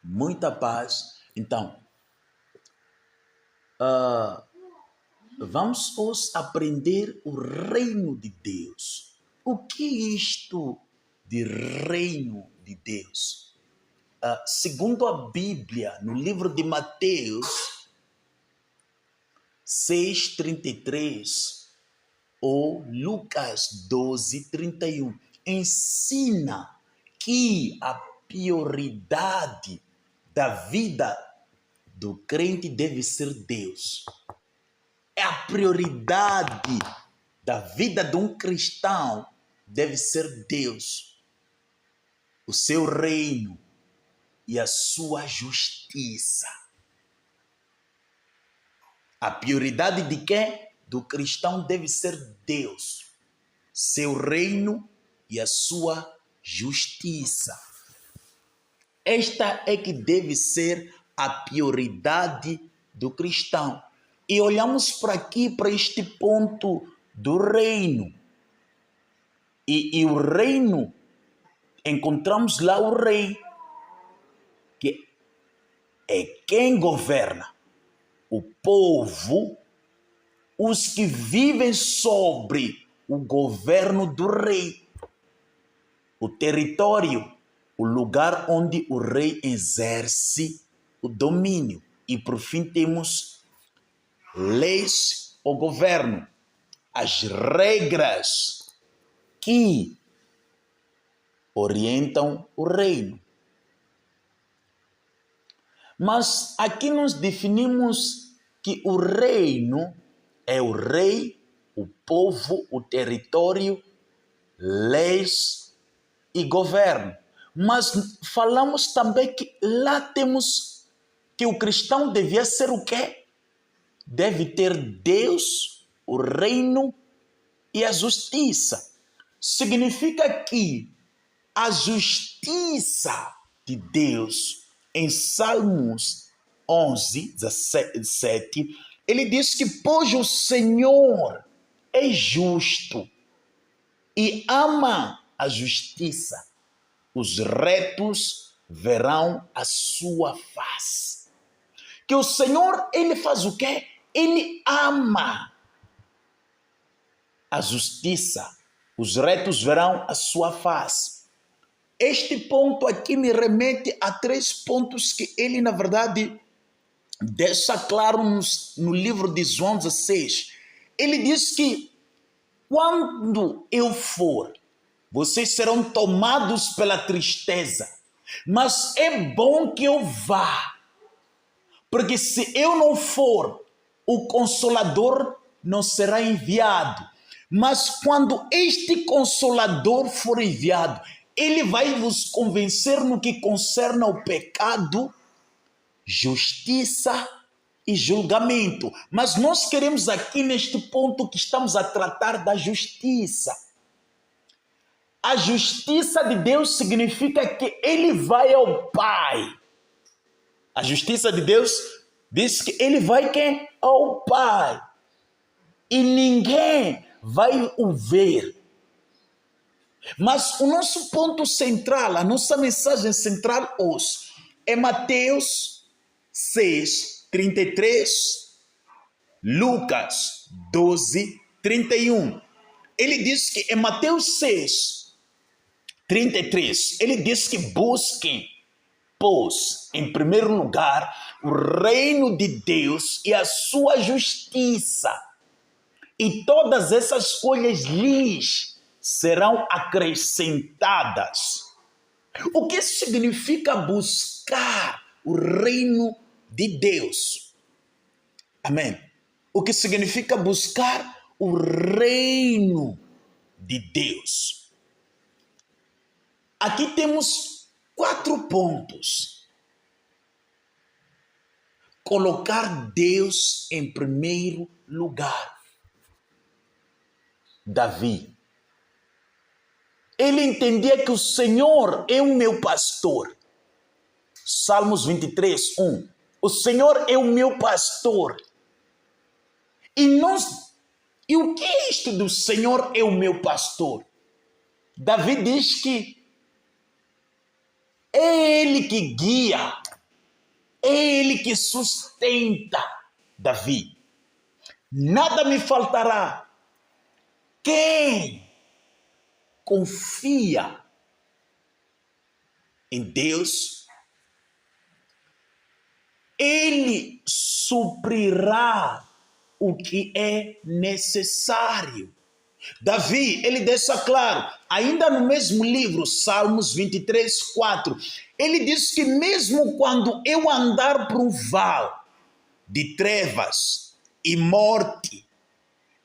muita paz. Então, vamos hoje aprender o reino de Deus. O que é isto de reino de Deus? Segundo a Bíblia, no livro de Mateus 6:33 ou Lucas 12:31, ensina que a prioridade da vida do crente deve ser Deus. É a prioridade da vida de um cristão deve ser Deus, o seu reino e a sua justiça. A prioridade de quem? Do cristão deve ser Deus, seu reino e a sua justiça. Esta é que deve ser a prioridade do cristão. E olhamos para aqui, para este ponto do reino. E o reino, encontramos lá o rei, que é quem governa o povo, os que vivem sobre o governo do rei, o território, o lugar onde o rei exerce o domínio. E por fim temos leis ou governo, as regras que orientam o reino. Mas aqui nós definimos que o reino é o rei, o povo, o território, leis e governo. Mas falamos também que lá temos que o cristão devia ser o quê? Deve ter Deus, o reino e a justiça. Significa que a justiça de Deus, em Salmos 11:17, ele diz que pois o Senhor é justo e ama a justiça, os retos verão a sua face. Que o Senhor, ele faz o quê? Ele ama a justiça, os retos verão a sua face. Este ponto aqui me remete a 3 pontos que ele, na verdade, deixa claro no livro de João 16. Ele diz que quando eu for, vocês serão tomados pela tristeza, mas é bom que eu vá, porque se eu não for, o Consolador não será enviado. Mas quando este Consolador for enviado, ele vai vos convencer no que concerne ao pecado, justiça e julgamento. Mas nós queremos aqui neste ponto que estamos a tratar da justiça. A justiça de Deus significa que ele vai ao Pai. A justiça de Deus diz que ele vai quem? Ao Pai. E ninguém vai o ver. Mas o nosso ponto central, a nossa mensagem central hoje é Mateus 6:33, Lucas 12:31. Ele diz que em Mateus 6:33, ele diz que busquem, pois, em primeiro lugar, o reino de Deus e a sua justiça, e todas essas coisas lhes serão acrescentadas. O que significa buscar o reino de Deus? Amém. O que significa buscar o reino de Deus? Aqui temos 4 pontos. Colocar Deus em primeiro lugar. Davi, ele entendia que o Senhor é o meu pastor. Salmos 23:1. O Senhor é o meu pastor. E o que é isto do Senhor é o meu pastor? Davi diz que é Ele que guia é Ele que sustenta Davi. Nada me faltará. Quem confia em Deus, Ele suprirá o que é necessário. Davi, ele deixa claro, ainda no mesmo livro, Salmos 23, 4, ele diz que mesmo quando eu andar por um vale de trevas e morte,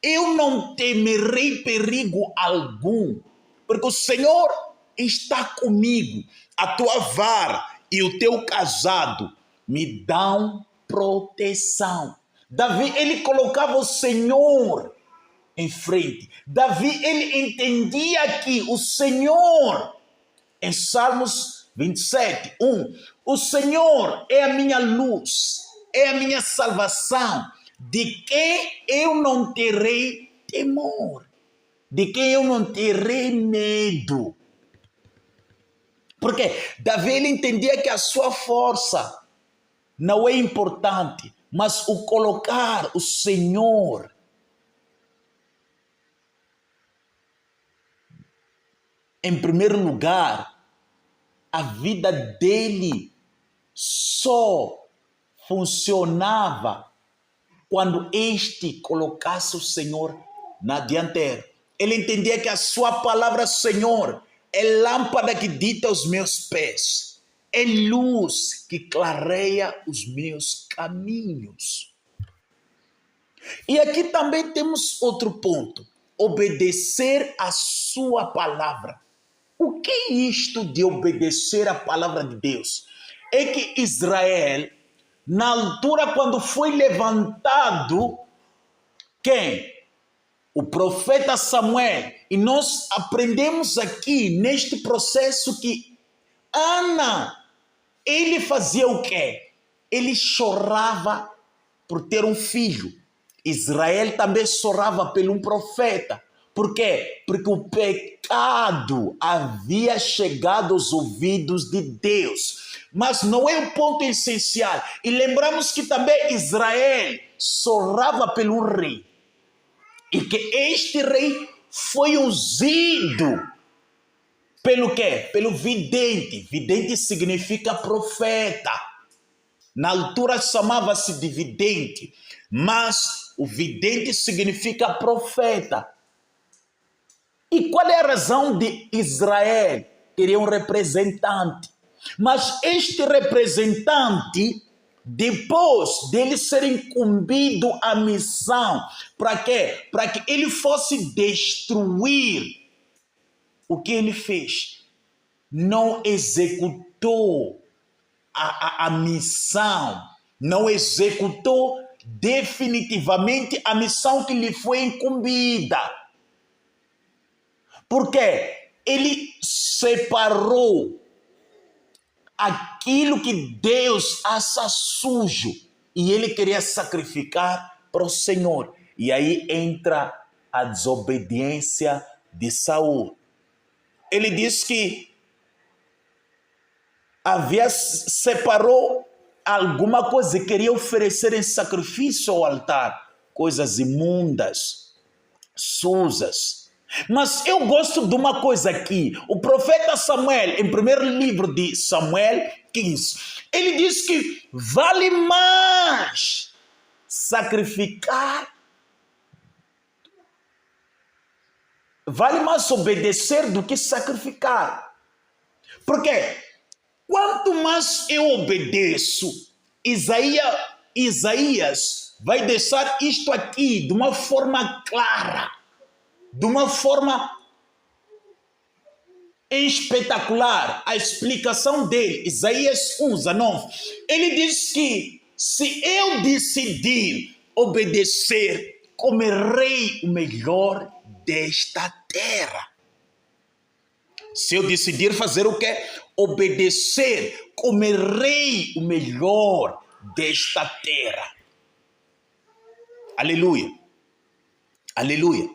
eu não temerei perigo algum, porque o Senhor está comigo, a tua vara e o teu cajado me dão proteção. Davi, ele colocava o Senhor em frente. Davi, ele entendia que o Senhor, em Salmos 27, 1, o Senhor é a minha luz, é a minha salvação, de quem eu não terei temor, de quem eu não terei medo. Porque Davi, ele entendia que a sua força não é importante, mas o colocar o Senhor em primeiro lugar, a vida dele só funcionava quando este colocasse o Senhor na dianteira. Ele entendia que a sua palavra, Senhor, é lâmpada que dita os meus pés, é luz que clareia os meus caminhos. E aqui também temos outro ponto: obedecer a sua palavra. O que é isto de obedecer a palavra de Deus? É que Israel, na altura quando foi levantado, quem? O profeta Samuel. E nós aprendemos aqui neste processo que Ana, ele fazia o quê? Ele chorava por ter um filho. Israel também chorava por um profeta. Por quê? Porque o pecado havia chegado aos ouvidos de Deus. Mas não é o ponto essencial. E lembramos que também Israel chorava pelo rei. E que este rei foi ungido pelo quê? Pelo vidente. Vidente significa profeta. Na altura chamava-se de vidente, mas o vidente significa profeta. E qual é a razão de Israel ter um representante? Mas este representante, depois dele ser incumbido a missão, para quê? Para que ele fosse destruir. O que ele fez? Não executou a missão, não executou definitivamente a missão que lhe foi incumbida. Porque ele separou aquilo que Deus acha sujo e ele queria sacrificar para o Senhor. E aí entra a desobediência de Saul. Ele diz que separou alguma coisa e queria oferecer em sacrifício ao altar, coisas imundas, sujas. Mas eu gosto de uma coisa aqui. O profeta Samuel, em primeiro livro de Samuel 15, ele diz que vale mais sacrificar, vale mais obedecer do que sacrificar. Porque quanto mais eu obedeço, Isaías vai deixar isto aqui de uma forma clara, de uma forma espetacular. A explicação dele, Isaías 1:19, ele diz que se eu decidir obedecer, comerei o melhor desta terra. Se eu decidir fazer o quê? Obedecer, comerei o melhor desta terra. Aleluia. Aleluia.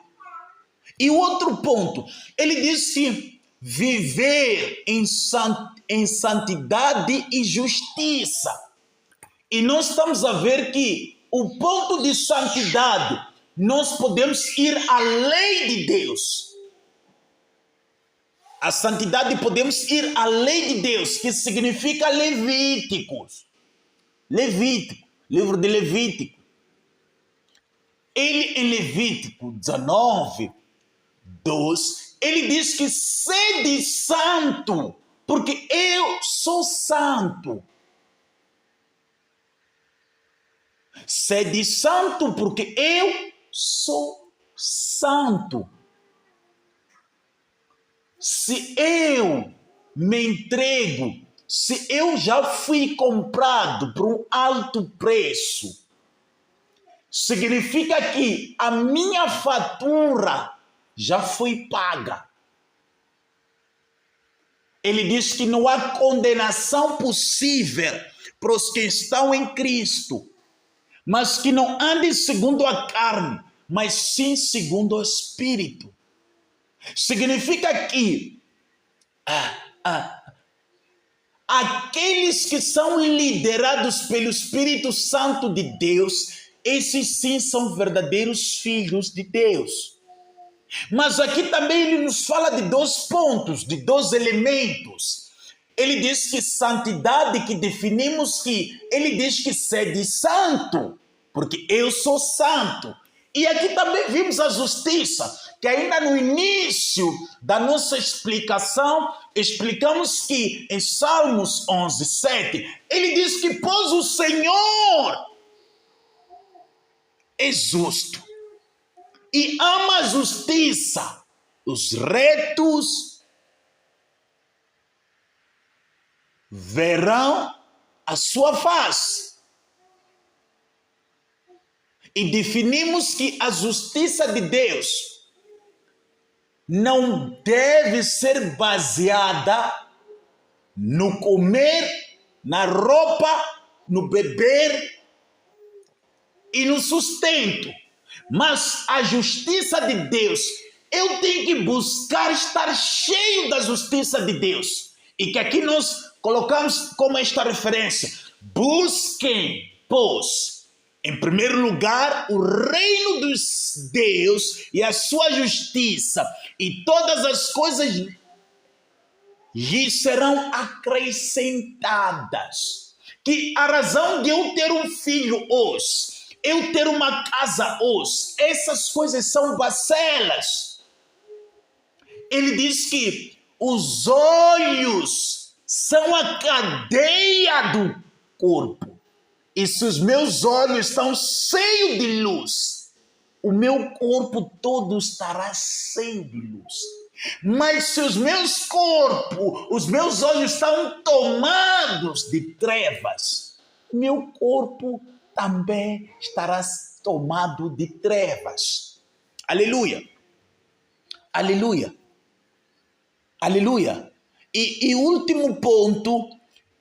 E o outro ponto, ele diz que viver em santidade e justiça. E nós estamos a ver que o ponto de santidade, nós podemos ir além de Deus. A santidade podemos ir além de Deus, que significa Levíticos. Levítico, livro de Levítico. Ele em Levítico 19, 2, ele diz que sede santo, porque eu sou santo. Sede santo, porque eu sou santo. Se eu me entrego, se eu já fui comprado por um alto preço, significa que a minha fatura já foi paga. Ele diz que não há condenação possível para os que estão em Cristo, mas que não andem segundo a carne, mas sim segundo o Espírito. Significa que aqueles que são liderados pelo Espírito Santo de Deus, esses sim são verdadeiros filhos de Deus. Mas aqui também ele nos fala de 2 pontos, de 2 elementos. Ele diz que santidade, que definimos que, ele diz que sede santo, porque eu sou santo. E aqui também vimos a justiça, que ainda no início da nossa explicação, explicamos que em Salmos 11, 7, ele diz que pois o Senhor é justo e ama a justiça, os retos verão a sua face. E definimos que a justiça de Deus não deve ser baseada no comer, na roupa, no beber e no sustento. Mas a justiça de Deus, eu tenho que buscar estar cheio da justiça de Deus. E que aqui nós colocamos como esta referência: busquem, pois, em primeiro lugar, o reino dos Deus e a sua justiça, e todas as coisas lhe serão acrescentadas. Que a razão de eu ter um filho hoje, eu ter uma casa hoje, essas coisas são bacelas. Ele diz que os olhos são a cadeia do corpo. E se os meus olhos estão cheios de luz, o meu corpo todo estará cheio de luz. Mas se os meus olhos estão tomados de trevas, meu corpo também estará tomado de trevas. Aleluia. Aleluia. Aleluia. E o último ponto,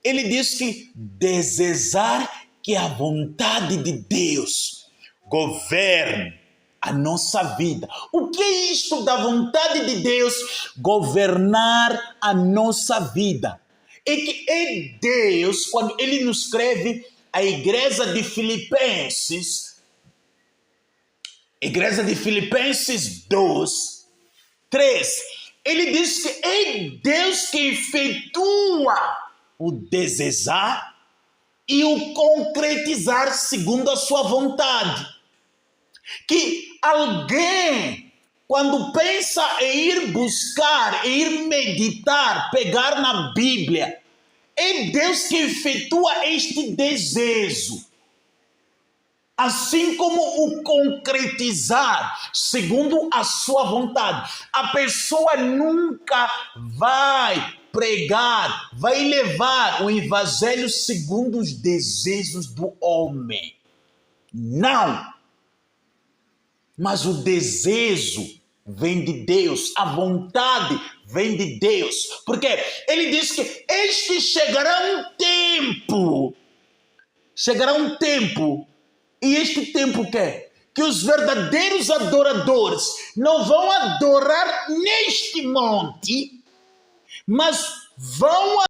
ele diz que desejar que a vontade de Deus governe a nossa vida. O que é isto da vontade de Deus governar a nossa vida? É que é Deus, quando ele nos escreve a igreja de Filipenses 2, 3, ele diz que é Deus que efetua o desejar e o concretizar segundo a sua vontade. Que alguém, quando pensa em ir buscar, em ir meditar, pegar na Bíblia, é Deus que efetua este desejo. Assim como o concretizar segundo a sua vontade. A pessoa nunca vai pregar, vai levar o evangelho segundo os desejos do homem. Não. Mas o desejo vem de Deus, a vontade vem de Deus. Porque ele diz que chegará um tempo, e este tempo que os verdadeiros adoradores não vão adorar neste monte, mas vão